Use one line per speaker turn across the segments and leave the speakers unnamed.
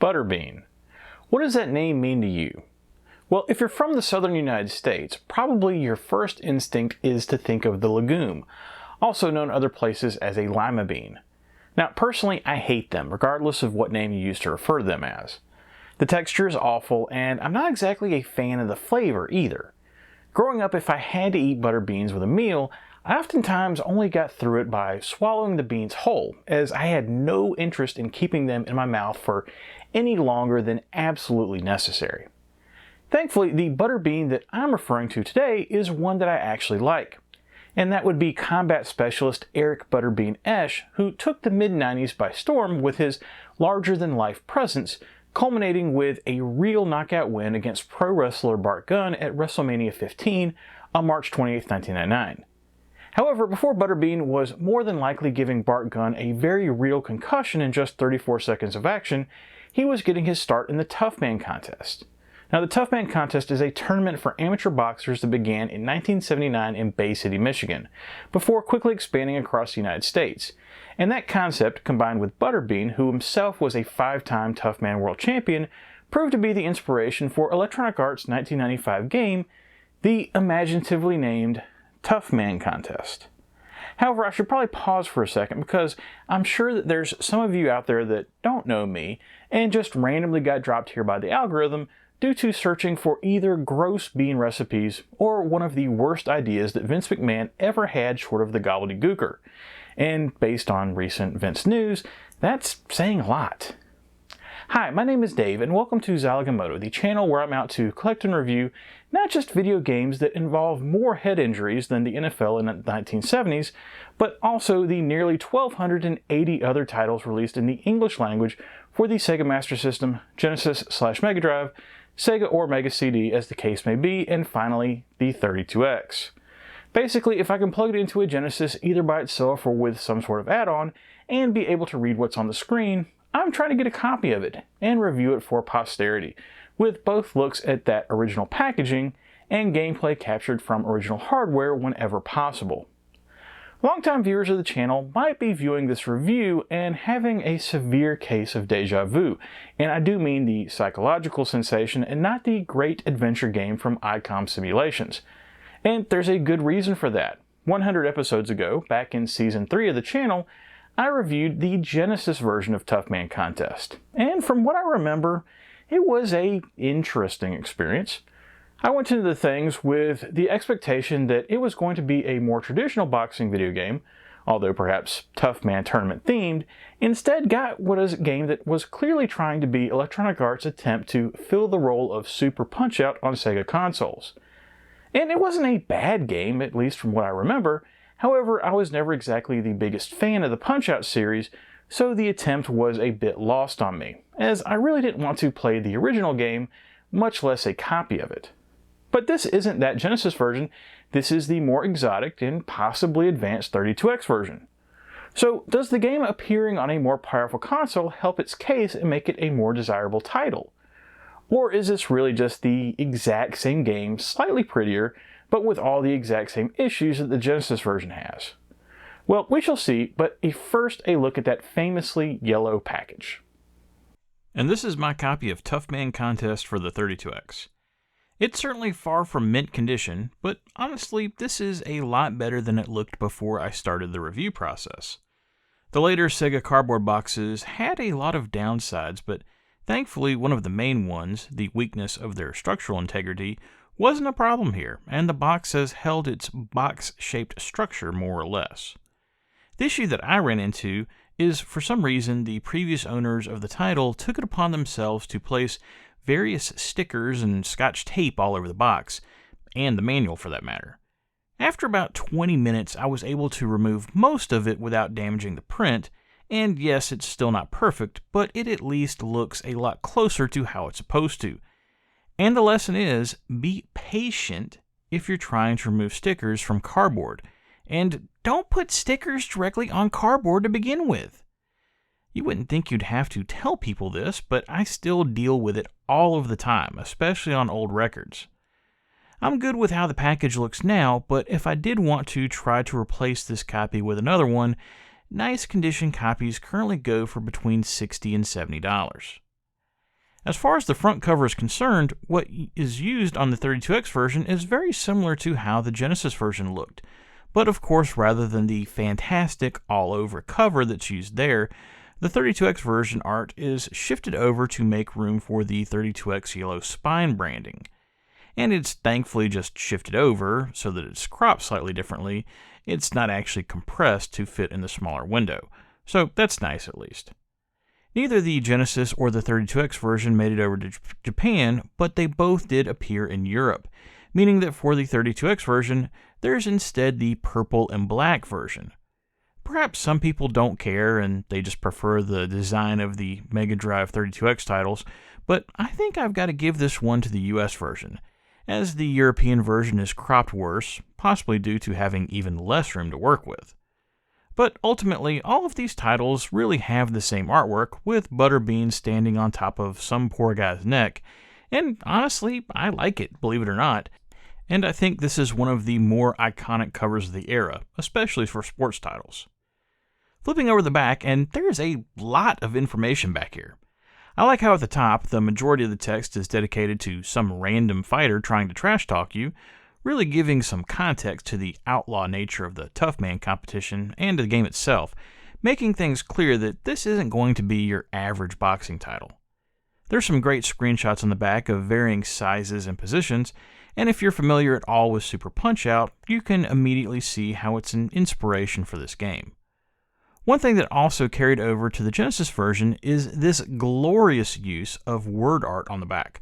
Butterbean. What does that name mean to you? Well, if you're from the southern United States, probably your first instinct is to think of the legume, also known other places as a lima bean. Now, personally, I hate them, regardless of what name you use to refer to them as. The texture is awful, and I'm not exactly a fan of the flavor either. Growing up, if I had to eat butter beans with a meal, I oftentimes only got through it by swallowing the beans whole, as I had no interest in keeping them in my mouth for any longer than absolutely necessary. Thankfully, the butter bean that I'm referring to today is one that I actually like, and that would be combat specialist Eric Butterbean Esch, who took the mid-90s by storm with his larger-than-life presence, culminating with a real knockout win against pro wrestler Bart Gunn at WrestleMania 15 on March 28, 1999. However, before Butterbean was more than likely giving Bart Gunn a very real concussion in just 34 seconds of action, he was getting his start in the Toughman contest. Now, the Toughman contest is a tournament for amateur boxers that began in 1979 in Bay City, Michigan, before quickly expanding across the United States. And that concept, combined with Butterbean, who himself was a 5-time Toughman world champion, proved to be the inspiration for Electronic Arts' 1995 game, the imaginatively named Toughman Contest. However, I should probably pause for a second because I'm sure that there's some of you out there that don't know me and just randomly got dropped here by the algorithm due to searching for either gross bean recipes or one of the worst ideas that Vince McMahon ever had short of the gobbledygooker. And based on recent Vince news, that's saying a lot. Hi, my name is Dave, and welcome to Zilog and Moto, the channel where I'm out to collect and review not just video games that involve more head injuries than the NFL in the 1970s, but also the nearly 1,280 other titles released in the English language for the Sega Master System, Genesis/Mega Drive, Sega or Mega CD as the case may be, and finally, the 32X. Basically, if I can plug it into a Genesis either by itself or with some sort of add-on, and be able to read what's on the screen, I'm trying to get a copy of it and review it for posterity, with both looks at that original packaging and gameplay captured from original hardware whenever possible. Longtime viewers of the channel might be viewing this review and having a severe case of deja vu, and I do mean the psychological sensation and not the great adventure game from ICOM Simulations. And there's a good reason for that. 100 episodes ago, back in Season 3 of the channel, I reviewed the Genesis version of Toughman Contest, and from what I remember, it was an interesting experience. I went into the things with the expectation that it was going to be a more traditional boxing video game, although perhaps Toughman tournament themed, instead got what is a game that was clearly trying to be Electronic Arts' attempt to fill the role of Super Punch-Out on Sega consoles. And it wasn't a bad game, at least from what I remember. However, I was never exactly the biggest fan of the Punch-Out series, so the attempt was a bit lost on me, as I really didn't want to play the original game, much less a copy of it. But this isn't that Genesis version, this is the more exotic and possibly advanced 32X version. So does the game appearing on a more powerful console help its case and make it a more desirable title? Or is this really just the exact same game, slightly prettier, but with all the exact same issues that the Genesis version has? Well, we shall see, but first a look at that famously yellow package.
And this is my copy of Toughman Contest for the 32X. It's certainly far from mint condition, but honestly, this is a lot better than it looked before I started the review process. The later Sega cardboard boxes had a lot of downsides, but thankfully one of the main ones, the weakness of their structural integrity, wasn't a problem here, and the box has held its box-shaped structure more or less. The issue that I ran into is, for some reason, the previous owners of the title took it upon themselves to place various stickers and scotch tape all over the box, and the manual for that matter. After about 20 minutes, I was able to remove most of it without damaging the print, and yes, it's still not perfect, but it at least looks a lot closer to how it's supposed to. And the lesson is, be patient if you're trying to remove stickers from cardboard, and don't put stickers directly on cardboard to begin with. You wouldn't think you'd have to tell people this, but I still deal with it all of the time, especially on old records. I'm good with how the package looks now, but if I did want to try to replace this copy with another one, nice condition copies currently go for between $60 and $70. As far as the front cover is concerned, what is used on the 32X version is very similar to how the Genesis version looked. But of course, rather than the fantastic all-over cover that's used there, the 32X version art is shifted over to make room for the 32X yellow spine branding. And it's thankfully just shifted over so that it's cropped slightly differently. It's not actually compressed to fit in the smaller window. So that's nice at least. Neither the Genesis or the 32X version made it over to Japan, but they both did appear in Europe, meaning that for the 32X version, there's instead the purple and black version. Perhaps some people don't care and they just prefer the design of the Mega Drive 32X titles, but I think I've got to give this one to the US version, as the European version is cropped worse, possibly due to having even less room to work with. But ultimately, all of these titles really have the same artwork, with Butterbean standing on top of some poor guy's neck, and honestly, I like it, believe it or not, and I think this is one of the more iconic covers of the era, especially for sports titles. Flipping over the back, and there's a lot of information back here. I like how at the top, the majority of the text is dedicated to some random fighter trying to trash talk you, really giving some context to the outlaw nature of the Toughman competition and the game itself, making things clear that this isn't going to be your average boxing title. There's some great screenshots on the back of varying sizes and positions, and if you're familiar at all with Super Punch-Out, you can immediately see how it's an inspiration for this game. One thing that also carried over to the Genesis version is this glorious use of word art on the back,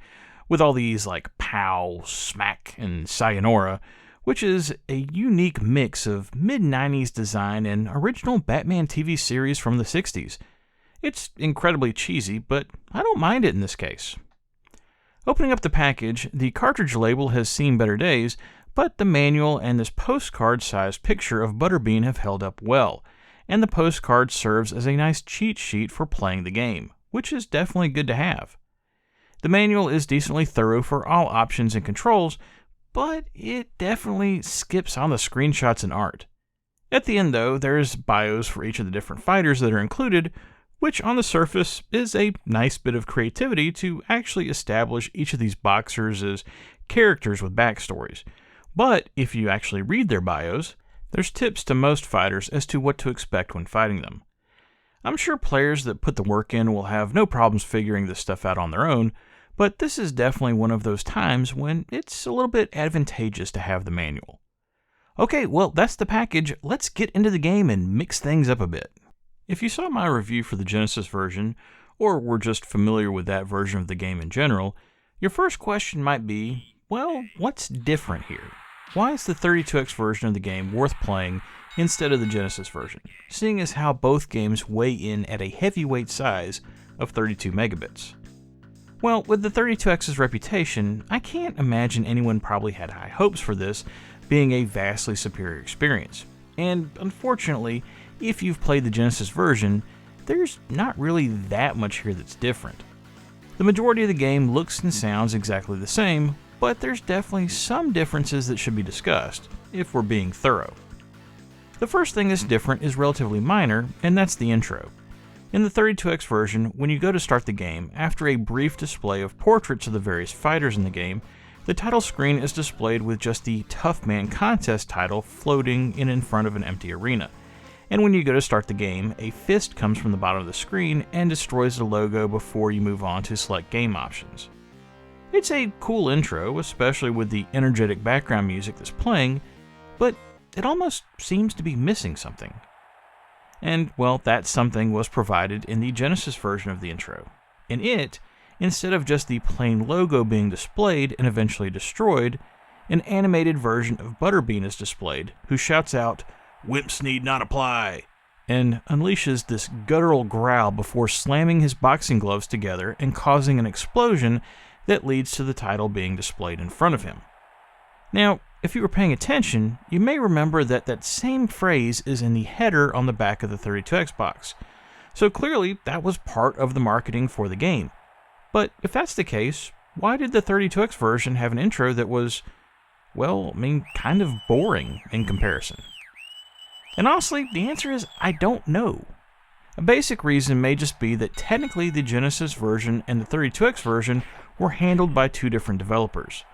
with all these like pow, smack, and sayonara, which is a unique mix of mid-90s design and original Batman TV series from the 60s. It's incredibly cheesy, but I don't mind it in this case. Opening up the package, the cartridge label has seen better days, but the manual and this postcard-sized picture of Butterbean have held up well, and the postcard serves as a nice cheat sheet for playing the game, which is definitely good to have. The manual is decently thorough for all options and controls, but it definitely skips on the screenshots and art. At the end, though, there's bios for each of the different fighters that are included, which on the surface is a nice bit of creativity to actually establish each of these boxers as characters with backstories. But if you actually read their bios, there's tips to most fighters as to what to expect when fighting them. I'm sure players that put the work in will have no problems figuring this stuff out on their own, but this is definitely one of those times when it's a little bit advantageous to have the manual. Okay, well, that's the package. Let's get into the game and mix things up a bit. If you saw my review for the Genesis version, or were just familiar with that version of the game in general, your first question might be, well, what's different here? Why is the 32X version of the game worth playing instead of the Genesis version, seeing as how both games weigh in at a heavyweight size of 32 megabits? Well, with the 32X's reputation, I can't imagine anyone probably had high hopes for this being a vastly superior experience. And unfortunately, if you've played the Genesis version, there's not really that much here that's different. The majority of the game looks and sounds exactly the same, but there's definitely some differences that should be discussed, if we're being thorough. The first thing that's different is relatively minor, and that's the intro. In the 32X version, when you go to start the game, after a brief display of portraits of the various fighters in the game, the title screen is displayed with just the Toughman contest title floating in front of an empty arena. And when you go to start the game, a fist comes from the bottom of the screen and destroys the logo before you move on to select game options. It's a cool intro, especially with the energetic background music that's playing, but it almost seems to be missing something. And, well, that something was provided in the Genesis version of the intro. In it, instead of just the plain logo being displayed and eventually destroyed, an animated version of Butterbean is displayed, who shouts out, "Wimps need not apply," and unleashes this guttural growl before slamming his boxing gloves together and causing an explosion that leads to the title being displayed in front of him. Now, if you were paying attention, you may remember that that same phrase is in the header on the back of the 32X box. So clearly, that was part of the marketing for the game. But if that's the case, why did the 32X version have an intro that was, well, kind of boring in comparison? And honestly, the answer is I don't know. A basic reason may just be that technically the Genesis version and the 32X version were handled by two different developers,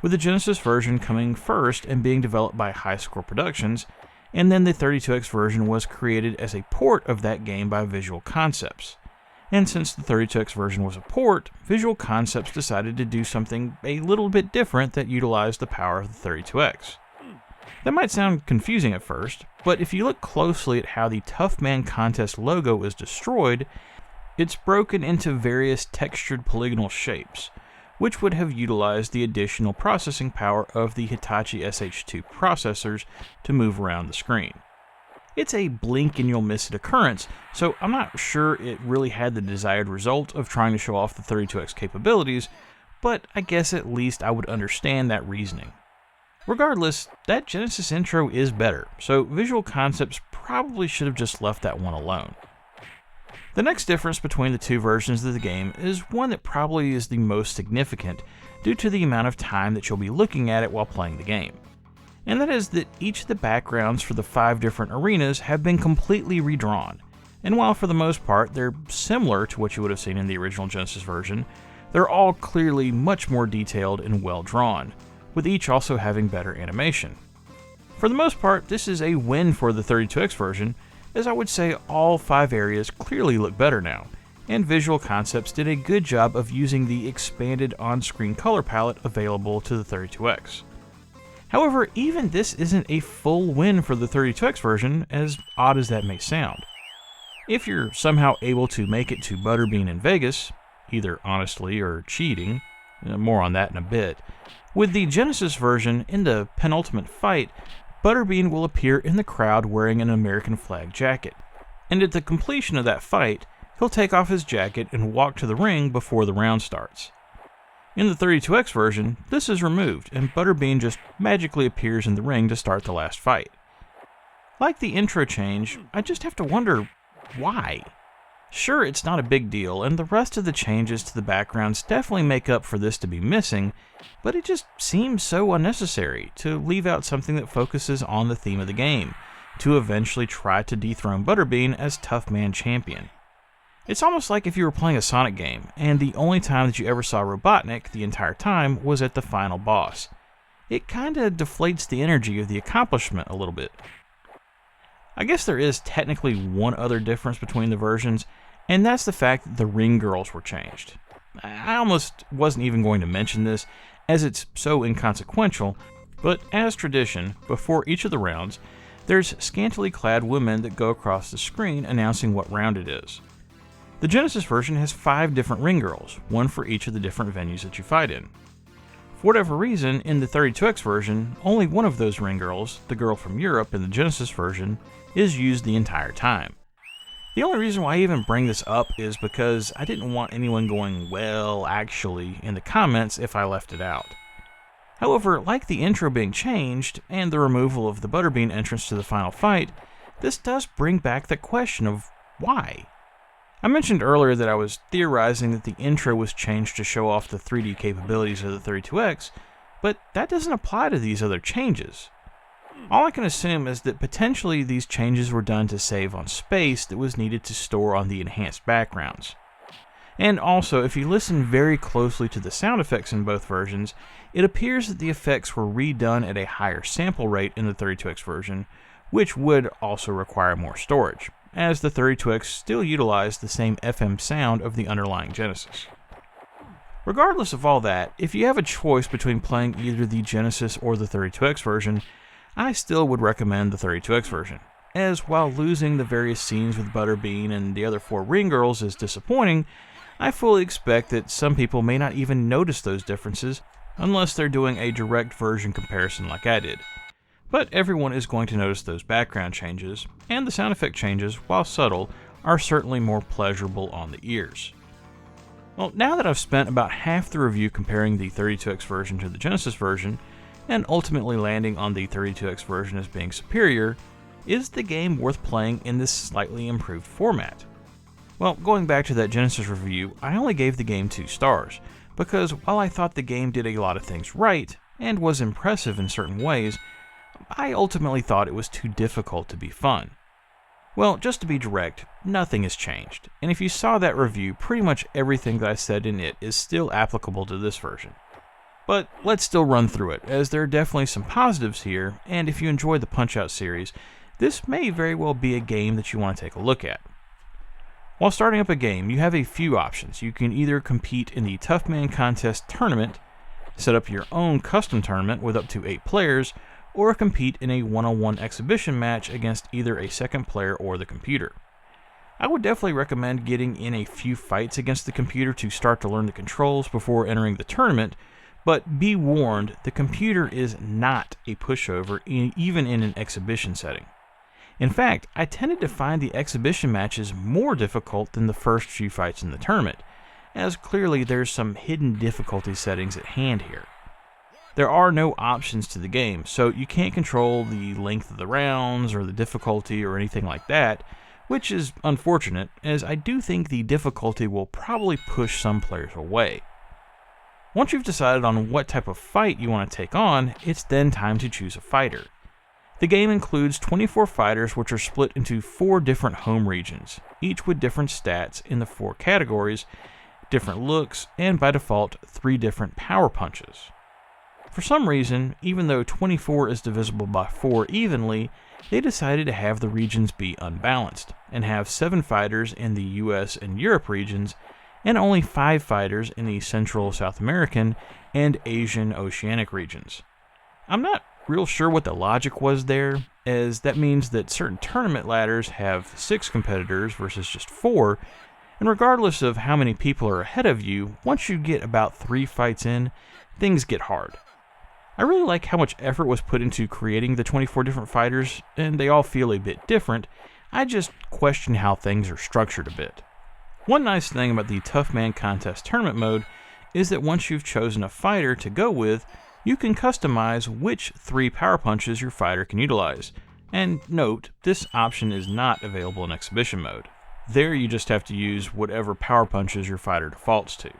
with the Genesis version coming first and being developed by High Score Productions, and then the 32X version was created as a port of that game by Visual Concepts. And since the 32X version was a port, Visual Concepts decided to do something a little bit different that utilized the power of the 32X. That might sound confusing at first, but if you look closely at how the Toughman contest logo is destroyed, it's broken into various textured polygonal shapes, which would have utilized the additional processing power of the Hitachi SH2 processors to move around the screen. It's a blink and you'll miss it occurrence, so I'm not sure it really had the desired result of trying to show off the 32X capabilities, but I guess at least I would understand that reasoning. Regardless, that Genesis intro is better, so Visual Concepts probably should have just left that one alone. The next difference between the two versions of the game is one that probably is the most significant due to the amount of time that you'll be looking at it while playing the game. And that is that each of the backgrounds for the 5 different arenas have been completely redrawn. And while for the most part they're similar to what you would have seen in the original Genesis version, they're all clearly much more detailed and well drawn, with each also having better animation. For the most part, this is a win for the 32X version, as I would say all 5 areas clearly look better now, and Visual Concepts did a good job of using the expanded on-screen color palette available to the 32X. However, even this isn't a full win for the 32X version, as odd as that may sound. If you're somehow able to make it to Butterbean in Vegas, either honestly or cheating, more on that in a bit, with the Genesis version, in the penultimate fight, Butterbean will appear in the crowd wearing an American flag jacket, and at the completion of that fight, he'll take off his jacket and walk to the ring before the round starts. In the 32X version, this is removed, and Butterbean just magically appears in the ring to start the last fight. Like the intro change, I just have to wonder, why? Sure, it's not a big deal, and the rest of the changes to the backgrounds definitely make up for this to be missing, but it just seems so unnecessary to leave out something that focuses on the theme of the game, to eventually try to dethrone Butterbean as Toughman champion. It's almost like if you were playing a Sonic game, and the only time that you ever saw Robotnik the entire time was at the final boss. It kinda deflates the energy of the accomplishment a little bit. I guess there is technically one other difference between the versions, and that's the fact that the ring girls were changed. I almost wasn't even going to mention this, as it's so inconsequential, but as tradition, before each of the rounds, there's scantily clad women that go across the screen announcing what round it is. The Genesis version has 5 different ring girls, one for each of the different venues that you fight in. For whatever reason, in the 32X version, only one of those ring girls, the girl from Europe in the Genesis version, is used the entire time. The only reason why I even bring this up is because I didn't want anyone going, well, actually, in the comments if I left it out. However, like the intro being changed, and the removal of the Butterbean entrance to the final fight, this does bring back the question of why? I mentioned earlier that I was theorizing that the intro was changed to show off the 3D capabilities of the 32X, but that doesn't apply to these other changes. All I can assume is that potentially these changes were done to save on space that was needed to store on the enhanced backgrounds. And also, if you listen very closely to the sound effects in both versions, it appears that the effects were redone at a higher sample rate in the 32X version, which would also require more storage, as the 32X still utilized the same FM sound of the underlying Genesis. Regardless of all that, if you have a choice between playing either the Genesis or the 32X version, I still would recommend the 32X version, as while losing the various scenes with Butterbean and the other 4 ring girls is disappointing, I fully expect that some people may not even notice those differences unless they're doing a direct version comparison like I did. But everyone is going to notice those background changes, and the sound effect changes, while subtle, are certainly more pleasurable on the ears. Well, now that I've spent about half the review comparing the 32X version to the Genesis version, and ultimately landing on the 32X version as being superior, is the game worth playing in this slightly improved format? Well, going back to that Genesis review, I only gave the game 2 stars, because while I thought the game did a lot of things right, and was impressive in certain ways, I ultimately thought it was too difficult to be fun. Well, just to be direct, nothing has changed, and if you saw that review, pretty much everything that I said in it is still applicable to this version. But let's still run through it, as there are definitely some positives here, and if you enjoy the Punch-Out series, this may very well be a game that you want to take a look at. While starting up a game, you have a few options. You can either compete in the Toughman Contest tournament, set up your own custom tournament with up to 8 players, or compete in a one-on-one exhibition match against either a second player or the computer. I would definitely recommend getting in a few fights against the computer to start to learn the controls before entering the tournament, but be warned, the computer is not a pushover even in an exhibition setting. In fact, I tended to find the exhibition matches more difficult than the first few fights in the tournament, as clearly there's some hidden difficulty settings at hand here. There are no options to the game, so you can't control the length of the rounds or the difficulty or anything like that, which is unfortunate, as I do think the difficulty will probably push some players away. Once you've decided on what type of fight you want to take on, it's then time to choose a fighter. The game includes 24 fighters which are split into 4 different home regions, each with different stats in the 4 categories, different looks, and by default 3 different power punches. For some reason, even though 24 is divisible by 4 evenly, they decided to have the regions be unbalanced, and have 7 fighters in the US and Europe regions, and only 5 fighters in the Central, South American, and Asian Oceanic regions. I'm not real sure what the logic was there, as that means that certain tournament ladders have 6 competitors versus just 4, and regardless of how many people are ahead of you, once you get about 3 fights in, things get hard. I really like how much effort was put into creating the 24 different fighters, and they all feel a bit different. I just question how things are structured a bit. One nice thing about the Toughman Contest tournament mode is that once you've chosen a fighter to go with, you can customize which 3 power punches your fighter can utilize. And note, this option is not available in exhibition mode. There you just have to use whatever power punches your fighter defaults to.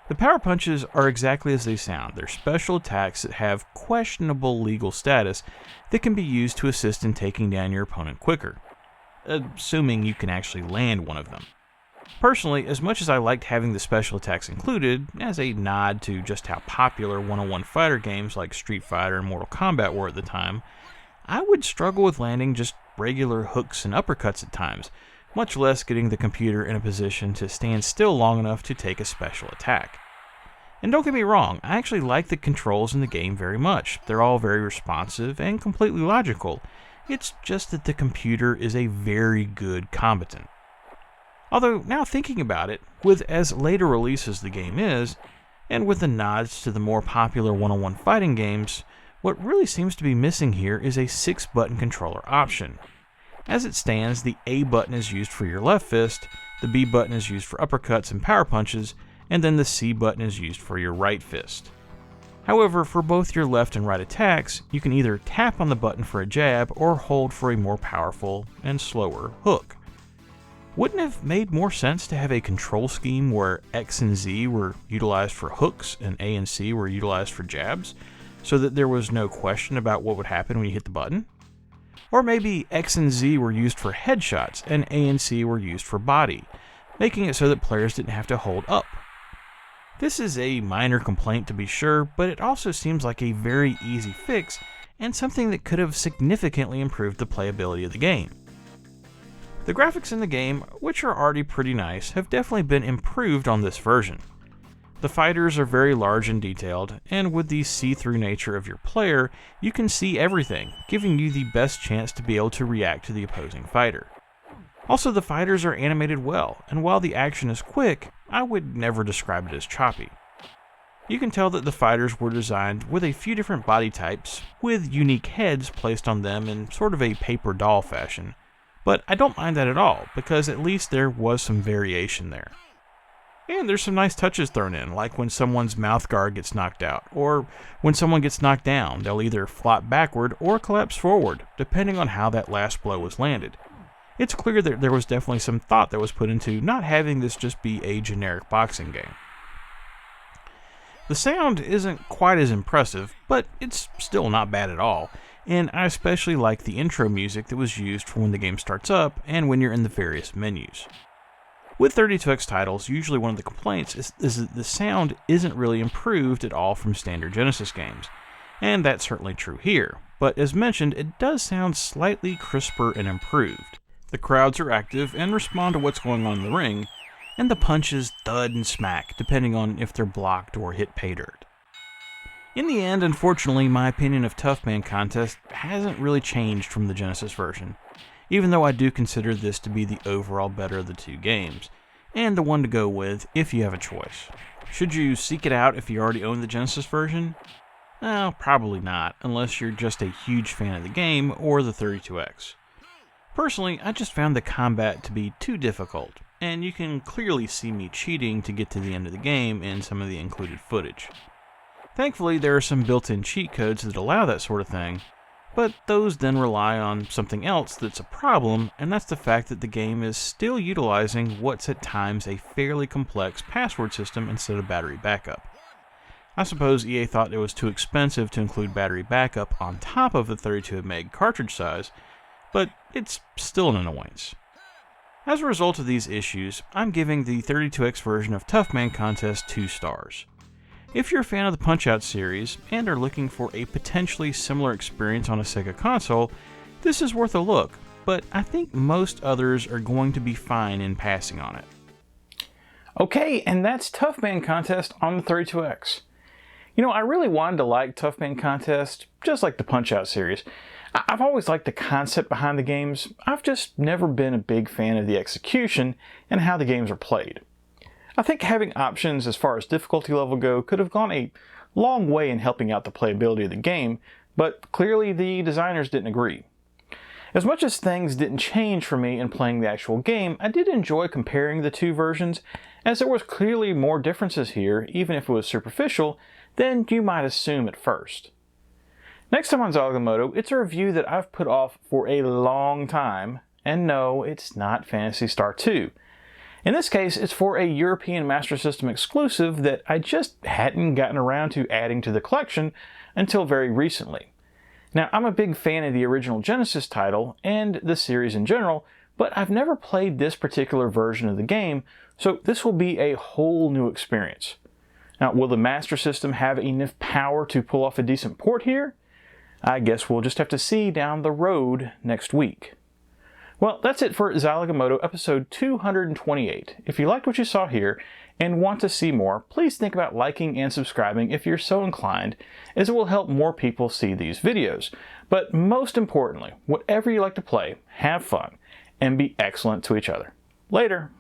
The power punches are exactly as they sound. They're special attacks that have questionable legal status that can be used to assist in taking down your opponent quicker, assuming you can actually land one of them. Personally, as much as I liked having the special attacks included, as a nod to just how popular one-on-one fighter games like Street Fighter and Mortal Kombat were at the time, I would struggle with landing just regular hooks and uppercuts at times, much less getting the computer in a position to stand still long enough to take a special attack. And don't get me wrong, I actually like the controls in the game very much. They're all very responsive and completely logical. It's just that the computer is a very good combatant. Although, now thinking about it, with as late a release as the game is, and with the nods to the more popular one-on-one fighting games, what really seems to be missing here is a 6-button controller option. As it stands, the A button is used for your left fist, the B button is used for uppercuts and power punches, and then the C button is used for your right fist. However, for both your left and right attacks, you can either tap on the button for a jab or hold for a more powerful and slower hook. Wouldn't it have made more sense to have a control scheme where X and Z were utilized for hooks and A and C were utilized for jabs, so that there was no question about what would happen when you hit the button? Or maybe X and Z were used for headshots and A and C were used for body, making it so that players didn't have to hold up. This is a minor complaint to be sure, but it also seems like a very easy fix and something that could have significantly improved the playability of the game. The graphics in the game, which are already pretty nice, have definitely been improved on this version. The fighters are very large and detailed, and with the see-through nature of your player, you can see everything, giving you the best chance to be able to react to the opposing fighter. Also, the fighters are animated well, and while the action is quick, I would never describe it as choppy. You can tell that the fighters were designed with a few different body types, with unique heads placed on them in sort of a paper doll fashion, but I don't mind that at all, because at least there was some variation there. And there's some nice touches thrown in, like when someone's mouth guard gets knocked out, or when someone gets knocked down, they'll either flop backward or collapse forward, depending on how that last blow was landed. It's clear that there was definitely some thought that was put into not having this just be a generic boxing game. The sound isn't quite as impressive, but it's still not bad at all, and I especially like the intro music that was used for when the game starts up and when you're in the various menus. With 32X titles, usually one of the complaints is that the sound isn't really improved at all from standard Genesis games, and that's certainly true here, but as mentioned, it does sound slightly crisper and improved. The crowds are active and respond to what's going on in the ring, and the punches thud and smack depending on if they're blocked or hit pay dirt. In the end, unfortunately, my opinion of Toughman Contest hasn't really changed from the Genesis version, even though I do consider this to be the overall better of the two games, and the one to go with if you have a choice. Should you seek it out if you already own the Genesis version? Well, probably not, unless you're just a huge fan of the game or the 32X. Personally, I just found the combat to be too difficult, and you can clearly see me cheating to get to the end of the game in some of the included footage. Thankfully, there are some built-in cheat codes that allow that sort of thing, but those then rely on something else that's a problem, and that's the fact that the game is still utilizing what's at times a fairly complex password system instead of battery backup. I suppose EA thought it was too expensive to include battery backup on top of the 32 meg cartridge size, but it's still an annoyance. As a result of these issues, I'm giving the 32X version of Toughman Contest 2 stars. If you're a fan of the Punch-Out series and are looking for a potentially similar experience on a Sega console, this is worth a look, but I think most others are going to be fine in passing on it.
Okay, and that's Toughman Contest on the 32X. You know, I really wanted to like Toughman Contest, just like the Punch-Out series. I've always liked the concept behind the games. I've just never been a big fan of the execution and how the games are played. I think having options as far as difficulty level go could have gone a long way in helping out the playability of the game, but clearly the designers didn't agree. As much as things didn't change for me in playing the actual game, I did enjoy comparing the two versions, as there was clearly more differences here, even if it was superficial, than you might assume at first. Next time on Zilog and Moto, it's a review that I've put off for a long time, and no, it's not Phantasy Star 2. In this case, it's for a European Master System exclusive that I just hadn't gotten around to adding to the collection until very recently. Now, I'm a big fan of the original Genesis title and the series in general, but I've never played this particular version of the game, so this will be a whole new experience. Now, will the Master System have enough power to pull off a decent port here? I guess we'll just have to see down the road next week. Well, that's it for Zilog and Moto episode 228. If you liked what you saw here and want to see more, please think about liking and subscribing if you're so inclined, as it will help more people see these videos. But most importantly, whatever you like to play, have fun and be excellent to each other. Later!